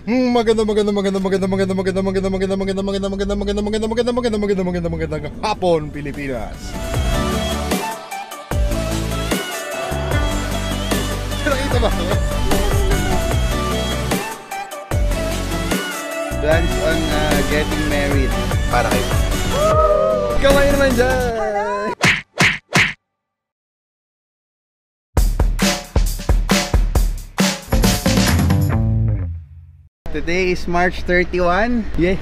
Magandang hapon, Pilipinas. Nakita ba? Plans on getting married. Para kayo. Kamay naman dyan. Today is March 31. Yay!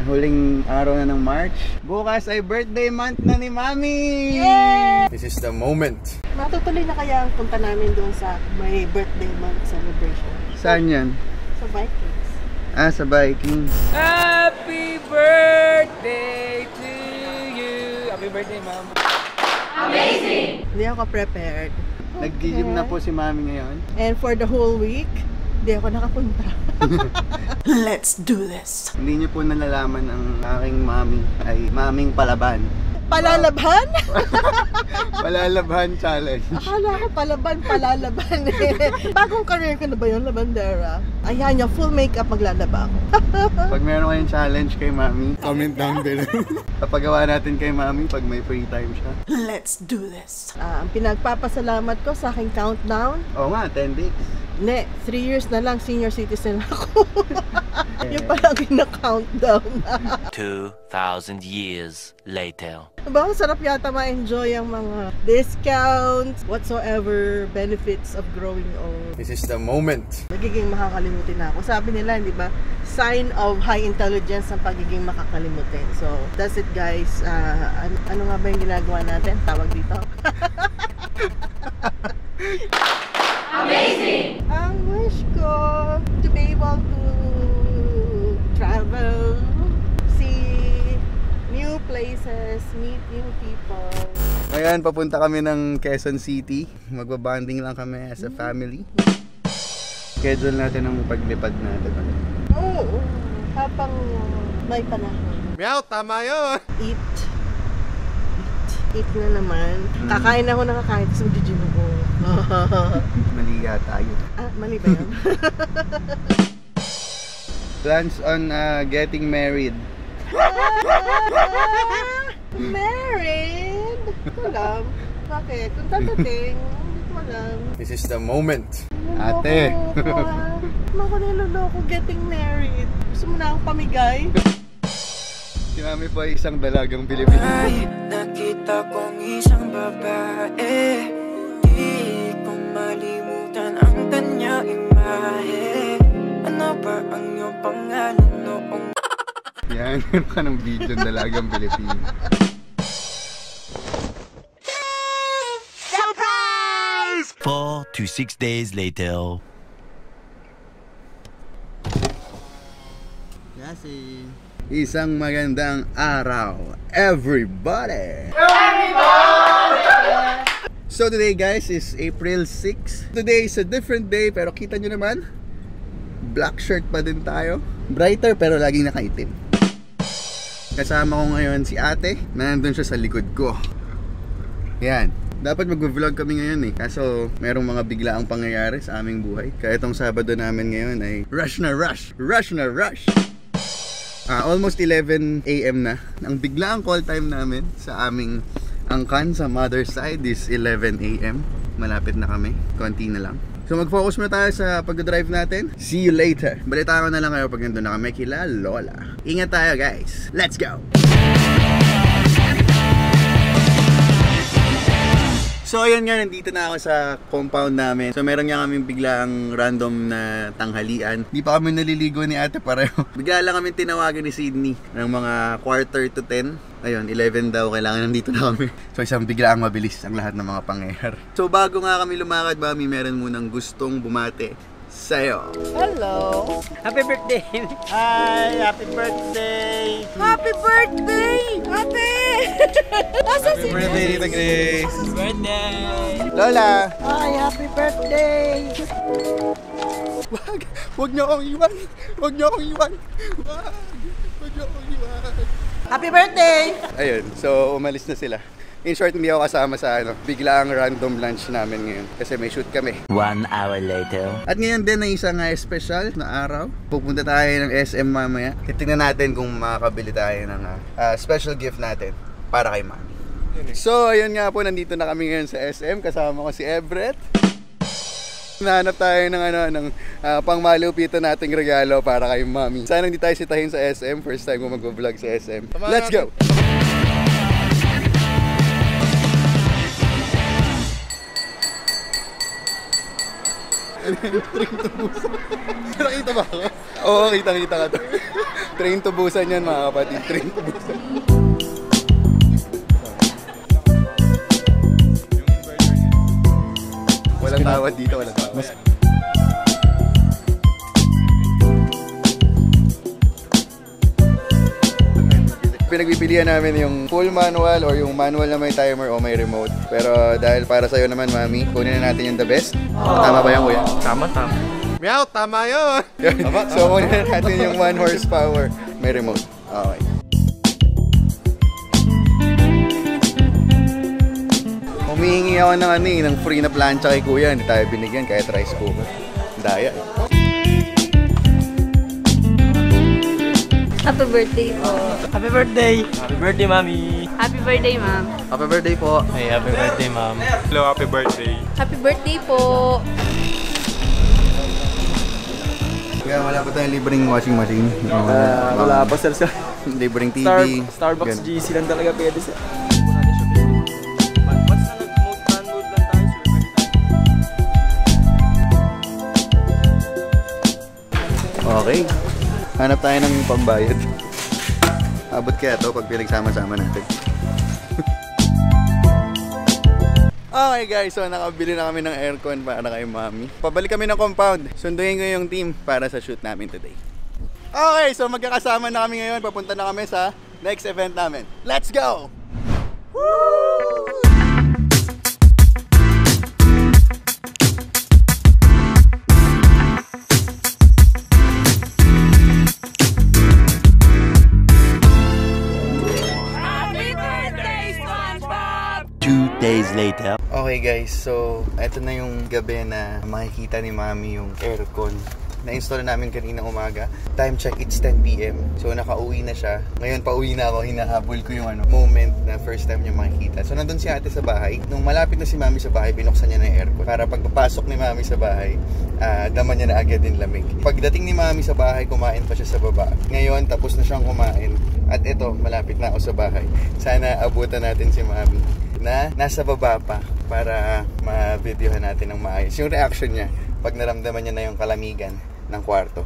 Huling araw na ng March. Bukas ay birthday month na ni Mami! Yay! This is the moment. Matutuloy na kaya ang punta namin doon sa may birthday month celebration? Saan yan? Sa Vikings. Ah, sa Vikings. Happy birthday to you! Happy birthday, Mom! Amazing! Hindi ako prepared. Nag-gym na po si Mami ngayon. And for the whole week, hindi ako nakapunta. Let's do this! Hindi niyo po nalalaman ang aking Mami ay Maming Palaban. Palalabhan? Palalabhan challenge. Akala ko palalaban eh. Bagong career ko na ba yun, labandera? Ayan yung full makeup maglalaba ako. Pag meron kayong challenge kay Mami, Comment down below. papagawa natin kay Mami pag may free time siya. Let's do this! Ang pinagpapasalamat ko sa aking countdown, Oo nga, 10 days. 3 years na lang senior citizen ako. Yung parang kina-countdown. 2,000 years later. Diba, sarap yata ma-enjoy ang mga discounts, whatsoever benefits of growing old. This is the moment. Magiging makakalimutin na ako. Sabi nila, di ba, sign of high intelligence ang pagiging makakalimutin. So, that's it guys. Ano nga ba yung ginagawa natin? Tawag dito. Amazing! Ang wish ko to be able to travel, see new places, meet new people. Ngayon, papunta kami ng Quezon City. Magbabanding lang kami as a family. Schedule natin ang paglipad natin. Oo, habang may panahon. Meow, tama yun. Eat na naman. Kakain ako ng kakain, tapos mag-gym ako. Mali tayo. Mali ba yun? Plans on getting married. Married? Hindi ko alam. Bakit? Kung tatating, hindi ko alam. This is the moment. Ate. Ako niloloko getting married. Gusto mo na akong pamigay? Si Mami po ay isang dalagang Pilipino. Ay, nakita kong isang babae. Di ko malimutan ang kanya imahe. Ano ba ang iyong pangalan noong... Yan, meron ka ng video ng dalagang Pilipino. Surprise! 4 to 6 days later. Yasi. Isang magandang araw, everybody! So today guys is April 6. Today is a different day pero kita nyo naman, black shirt pa din tayo. Brighter pero laging nakaitim. Kasama ko ngayon si ate, nandun siya sa likod ko. Yan. Dapat mag-vlog kami ngayon eh. Kaso merong mga biglaang pangyayari sa aming buhay. Kaya itong Sabado namin ngayon ay rush na rush! Rush na rush! Almost 11 AM na. Ang biglaang call time namin sa aming angkan sa mother's side is 11 AM. Malapit na kami. Konti na lang. So mag-focus muna tayo sa pag-drive natin. See you later. Balitaan ko na lang kayo pag nandun na kami kila Lola. Ingat tayo guys. Let's go! So ayun nga, nandito na ako sa compound namin. So meron nga kaming biglang random na tanghalian. Di pa kami naliligo ni ate pareho. Bigla lang kami tinawagan ni Sydney ng mga 9:45. Ayun, 11 daw, kailangan nandito na kami. So isang biglaang mabilis ang lahat ng mga pangyayari. So bago nga kami lumakad, Mami, meron munang gustong bumate sa'yo. Hello! Happy birthday! Hi! Happy birthday! Happy birthday! Ate! Asa si Birthday, Tita Grace. Happy birthday! Lola! Ay, happy birthday! Huwag niyo akong iwan! Huwag niyo akong iwan! Huwag niyo akong iwan! Happy birthday! Ayun, so umalis na sila. In short, hindi ako kasama sa biglaang random lunch namin ngayon kasi may shoot kami. 1 hour later. At ngayon din ay isang special na araw. Pupunta tayo ng SM mamaya. Titingnan natin kung makakabili tayo ng special gift natin para kay Mami. So, ayun nga po, nandito na kami ngayon sa SM. Kasama ko si Everett. Nahanap tayo ng pangmalupitan nating regalo para kay Mami. Sana hindi tayo sitahin sa SM. First time ko mag-vlog sa SM. Let's go! Train to Busan. Nakita ba ako? Oo, kita ka to. Train to Busan yan mga kapatid. Train to Busan. Walang tawad dito, walang tawad. Pinagpipilian namin yung full manual or yung manual na may timer o may remote. Pero dahil para sa'yo naman, Mami, kunin na natin yung the best. Tama ba yan, kuya? Tama. Meow, tama yun! So kunin na natin yung 1 horsepower, may remote. Okay. Humihingi ako ng free na plancha kay kuya. Hindi tayo binigyan kahit rice cooker. Daya. Happy birthday po. Happy birthday! Happy birthday, Mami! Happy birthday, ma'am. Happy birthday po. Hey, happy birthday, Ma'am. Hello, happy birthday. Happy birthday po. Kaya wala pa tayong libreng washing machine. Wala pa sir. Libreng TV. Starbucks Ganun. GC lang talaga pwede sir. Okay. Hanap tayo ng pambayad. Abot kaya to pag pinagsama-sama natin. Okay guys, so nakabili na kami ng aircon para kay Mami. Pabalik kami ng compound. Sunduin ko yung team para sa shoot namin today. Okay, so magkakasama na kami ngayon. Papunta na kami sa next event namin. Let's go! Woo! 2 days later. Okay guys, so eto na yung gabi na makikita ni Mami yung aircon. Na-install namin kaninang umaga. Time check, it's 10 PM. So nakauwi na siya. Ngayon pauwi na ako, hinahabol ko yung moment na first time niya makikita. So nandun si ate sa bahay. Nung malapit na si Mami sa bahay, binuksan niya na yung aircon. Para pagpapasok ni Mami sa bahay, daman niya na agad din lamig. Pagdating ni Mami sa bahay, kumain pa siya sa baba. Ngayon, tapos na siyang kumain. At ito, malapit na ako sa bahay. Sana abutan natin si Mami na nasa baba pa para ma-videohan natin ng maayos. Yung reaction niya pag naramdaman niya na yung kalamigan ng kwarto.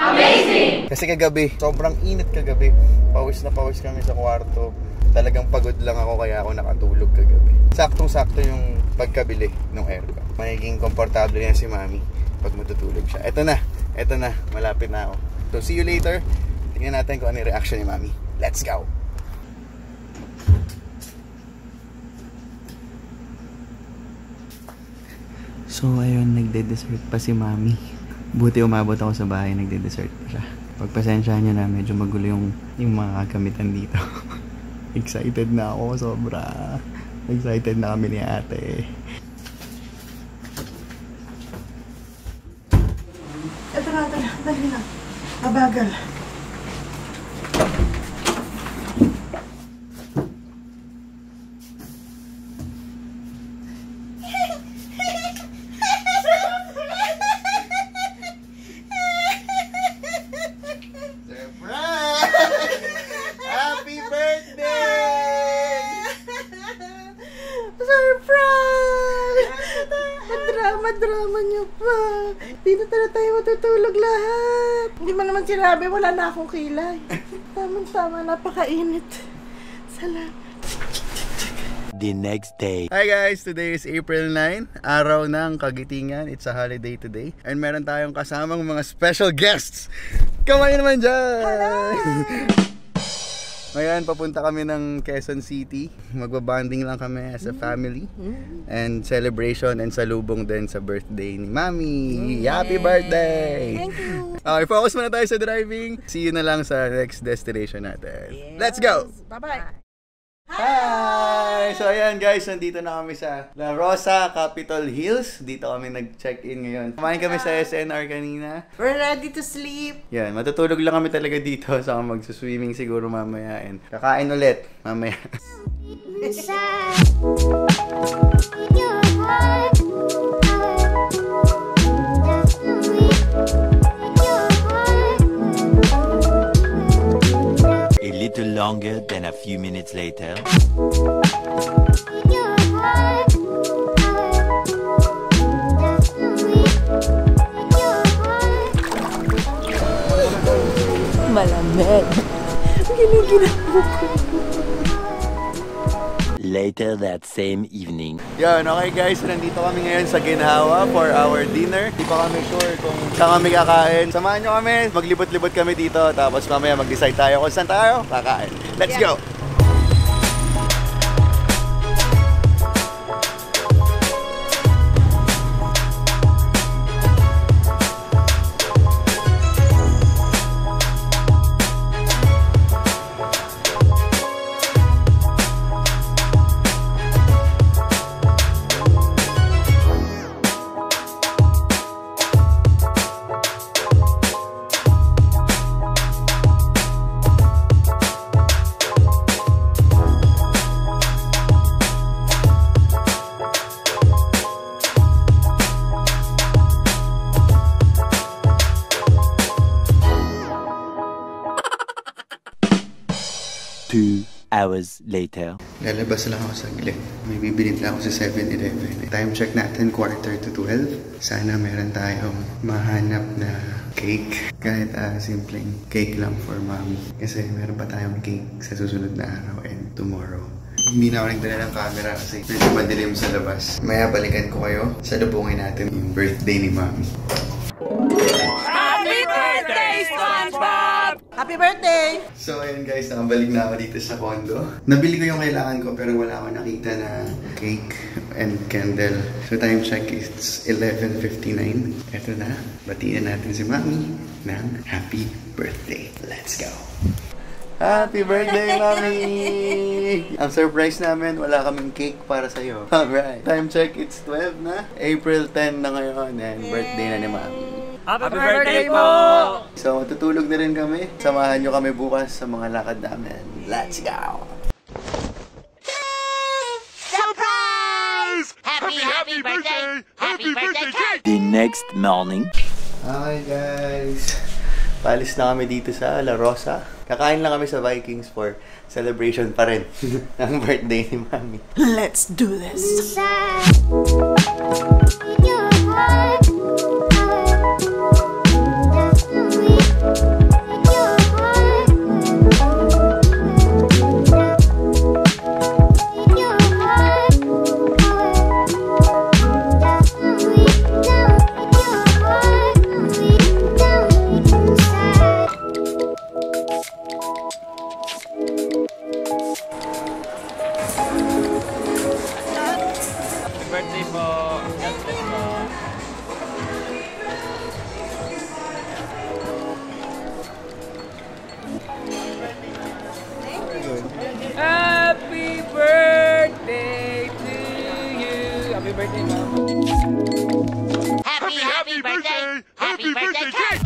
Amazing! Kasi kagabi, sobrang init kagabi. Pawis na pawis kami sa kwarto. Talagang pagod lang ako kaya ako nakatulog kagabi. Saktong-sakto yung pagkabili ng aircon. Magiging komportable na si Mami pag matutulog siya. Eto na, malapit na ako. So see you later. Tingnan natin kung ano yung reaction ni Mami. Let's go! So ayun, nagde-dessert pa si Mami. Buti umabot ako sa bahay, nagde-dessert pa siya. Pagpasensyahan niyo na, medyo magulo yung mga kagamitan dito. Excited na ako, sobra. Excited na kami ni ate. Ito na, dali na. Mabagal. Drama niyo pa. Di na tayo matutulog lahat. Hindi mo naman sinabi, wala na akong kilay. Tama-tama, napakainit. Salamat. The next day. Hi guys, today is April 9, araw ng Kagitingan. It's a holiday today. And meron tayong kasamang mga special guests. Kumain naman dyan! Hello! Ngayon, papunta kami ng Quezon City. Magbabanding lang kami as a family. And celebration and salubong din sa birthday ni Mami. Happy birthday! Thank you. Okay, focus muna tayo sa driving. See you na lang sa next destination natin. Let's go! Bye-bye. Hi! So ayan guys, nandito na kami sa La Rosa, Capitol Hills. Dito kami nag-check-in ngayon. Kumain kami sa SNR kanina. We're ready to sleep. Yan, matutulog lang kami talaga dito. Saka magsuswimming siguro mamaya. And kakain ulit mamaya. A little longer than a few minutes later. Malamig. Giniginawa ko. Later that same evening. Yan, okay guys, nandito kami ngayon sa Ginhawa for our dinner. Di pa kami sure kung saan kami kakain. Samahan nyo kami, maglibot-libot kami dito. Tapos mamaya mag-decide tayo kung saan tayo kakain. Let's go! Hours later. Lalabas lang ako saglit. May bibilin lang ako sa 7-Eleven. Time check natin, 11:45. Sana meron tayong mahanap na cake. Kahit simpleng cake lang for mommy. Kasi meron pa tayong cake sa susunod na araw and tomorrow. Hindi na ako nagdala ng camera kasi medyo madilim sa labas. Maya balikan ko kayo. Salubungin natin yung birthday ni mommy. Happy birthday! So ayun guys, nakabalik na ako dito sa condo. Nabili ko yung kailangan ko pero wala akong nakita na cake and candle. So time check is 11:59. Eto na, batiin natin si Mami ng happy birthday. Let's go! Happy birthday, Mami! Ang surprise namin, wala kaming cake para sa'yo. Alright, time check, it's 12 na. April 10 na ngayon and birthday na ni Mami. Happy birthday po! So, tutulog na rin kami. Samahan nyo kami bukas sa mga lakad namin. Let's go! Surprise! Happy birthday! Happy birthday cake! The next morning. Okay guys, paalis na kami dito sa La Rosa. Kakain lang kami sa Vikings for celebration pa rin ng birthday ni Mami. Let's do this! Birthday po. Happy birthday to you. Happy birthday, Mom. Happy birthday! Happy birthday cake!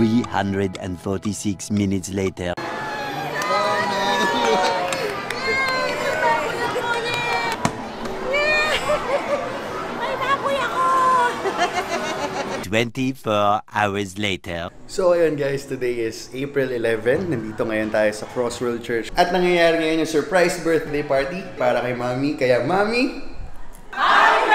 346 minutes later. 24 hours later. So ayun guys, today is April 11. Nandito ngayon tayo sa Crossroad Church. At nangyayari ngayon yung surprise birthday party para kay Mami. Kaya Mami, happy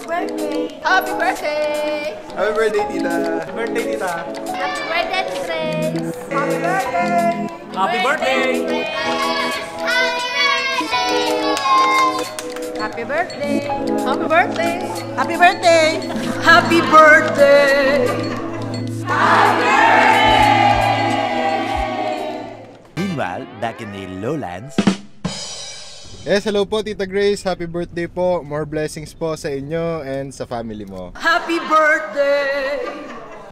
birthday! 'Happy birthday! Happy birthday, Tita! Happy birthday, Tita! Happy birthday, Grace! Happy birthday! Happy birthday! Happy birthday! Happy birthday! Happy birthday! Happy birthday! Meanwhile, back in the lowlands. Yes, hello po Tita Grace. Happy birthday po. More blessings po sa inyo and sa family mo. Happy birthday!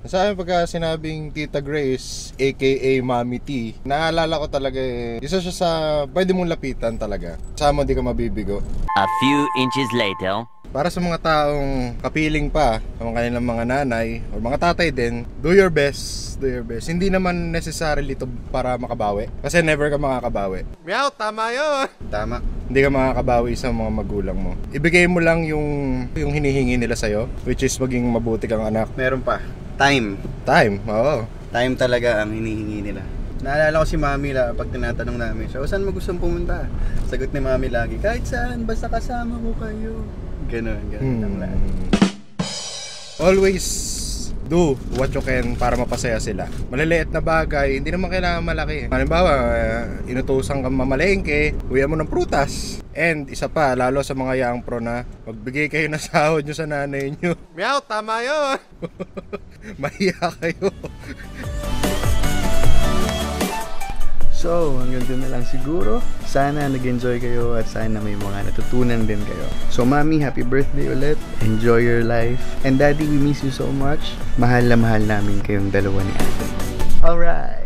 Sa akin pagka sinabing Tita Grace, aka Mami T, naalala ko talaga isa siya sa pwede mong lapitan talaga. Sama di ka mabibigo. A few inches later. Para sa mga taong kapiling pa, ang kanilang mga nanay o mga tatay din, do your best. Do your best. Hindi naman necessarily ito para makabawi. Kasi never ka makakabawi. Meow, tama yun! Tama. Hindi ka makakabawi sa mga magulang mo. Ibigay mo lang yung hinihingi nila sa'yo, which is maging mabuti kang anak. Meron pa. Time. Time, oo. Time talaga ang hinihingi nila. Naalala ko si Mami pag tinatanong namin siya, saan mo gustong pumunta? Sagot ni Mami lagi, kahit saan, basta kasama ko kayo. Ganun lang lagi. Always do what you can para mapasaya sila. Maliliit na bagay, hindi naman kailangan malaki. Halimbawa, inutusan kang mamalengke, uwian mo ng prutas. And isa pa, lalo sa mga young pro na magbigay kayo ng sahod nyo sa nanay nyo. Meow, tama yun! Mahiya kayo. So, hanggang doon na lang siguro. Sana nag-enjoy kayo at sana may mga natutunan din kayo. So, Mami, happy birthday ulit. Enjoy your life. And Daddy, we miss you so much. Mahal na mahal namin kayong dalawa ni Ate. Alright!